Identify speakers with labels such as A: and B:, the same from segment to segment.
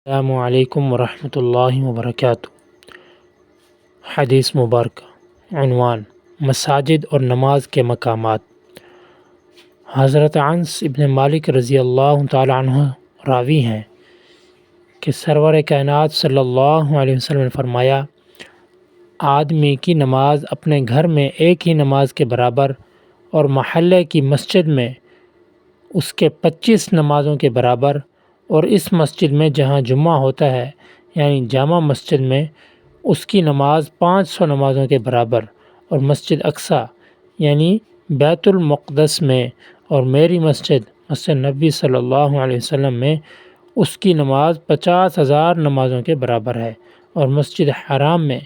A: السلام علیکم ورحمۃ اللہ وبرکاتہ۔ حدیث مبارکہ، عنوان: مساجد اور نماز کے مقامات۔ حضرت انس ابن مالک رضی اللہ تعالی عنہ راوی ہیں کہ سرور کائنات صلی اللہ علیہ وسلم نے فرمایا، آدمی کی نماز اپنے گھر میں ایک ہی نماز کے برابر اور محلے کی مسجد میں اس کے 25 نمازوں کے برابر، اور اس مسجد میں جہاں جمعہ ہوتا ہے یعنی جامع مسجد میں اس کی نماز 500 نمازوں کے برابر، اور مسجد اقصیٰ یعنی بیت المقدس میں اور میری مسجد نبی صلی اللہ علیہ وسلم میں اس کی نماز 50,000 نمازوں کے برابر ہے، اور مسجد حرام میں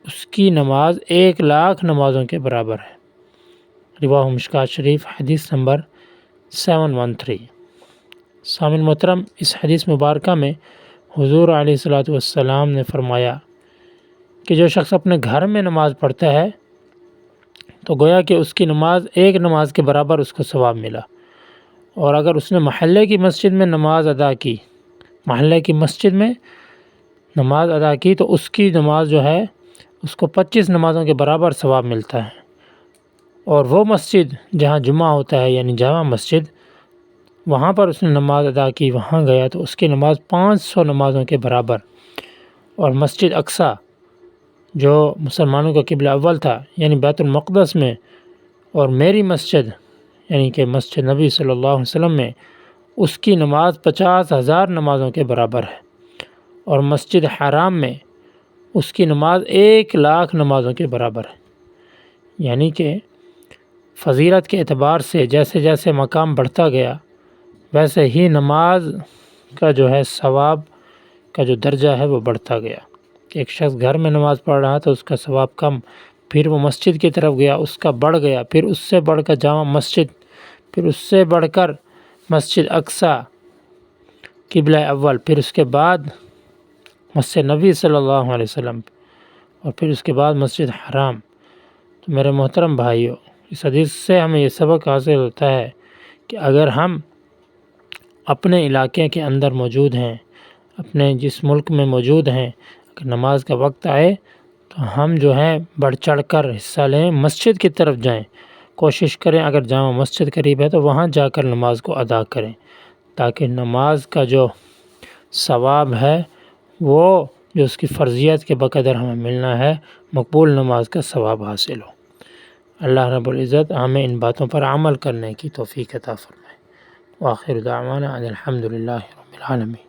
A: اس کی نماز 1,00,000 نمازوں کے برابر ہے۔ رواہ مشکوٰۃ شریف، حدیث نمبر 713۔ سامعین محترم، اس حدیث مبارکہ میں حضور علیہ الصلوۃ والسلام نے فرمایا کہ جو شخص اپنے گھر میں نماز پڑھتا ہے تو گویا کہ اس کی نماز ایک نماز کے برابر اس کو ثواب ملا، اور اگر اس نے محلے کی مسجد میں نماز ادا کی، تو اس کی نماز جو ہے اس کو 25 نمازوں کے برابر ثواب ملتا ہے، اور وہ مسجد جہاں جمعہ ہوتا ہے یعنی جامع مسجد، وہاں پر اس نے نماز ادا کی، وہاں گیا تو اس کی نماز 500 نمازوں کے برابر، اور مسجد اقصیٰ جو مسلمانوں کا قبلہ اول تھا یعنی بیت المقدس میں، اور میری مسجد یعنی کہ مسجد نبی صلی اللہ علیہ وسلم میں اس کی نماز 50,000 نمازوں کے برابر ہے، اور مسجد حرام میں اس کی نماز 1,00,000 نمازوں کے برابر ہے۔ یعنی کہ فضیلت کے اعتبار سے جیسے جیسے مقام بڑھتا گیا ویسے ہی نماز کا جو ہے ثواب کا جو درجہ ہے وہ بڑھتا گیا، کہ ایک شخص گھر میں نماز پڑھ رہا تو اس کا ثواب کم، پھر وہ مسجد کی طرف گیا اس کا بڑھ گیا، پھر اس سے بڑھ کر جامع مسجد، پھر اس سے بڑھ کر مسجد اقصیٰ قبلہ اول، پھر اس کے بعد مسجد نبی صلی اللہ علیہ وسلم، اور پھر اس کے بعد مسجد حرام۔ تو میرے محترم بھائیوں، اس حدیث سے ہمیں یہ سبق حاصل ہوتا ہے کہ اگر ہم اپنے علاقے کے اندر موجود ہیں، اپنے جس ملک میں موجود ہیں، اگر نماز کا وقت آئے تو ہم جو ہے بڑھ چڑھ کر حصہ لیں، مسجد کی طرف جائیں، کوشش کریں اگر جامع مسجد قریب ہے تو وہاں جا کر نماز کو ادا کریں، تاکہ نماز کا جو ثواب ہے وہ جو اس کی فرضیت کے بقدر ہمیں ملنا ہے، مقبول نماز کا ثواب حاصل ہو۔ اللہ رب العزت ہمیں ان باتوں پر عمل کرنے کی توفیق عطا فرمائے۔ وآخر دعوانا ان الحمد للہ رب العالمین۔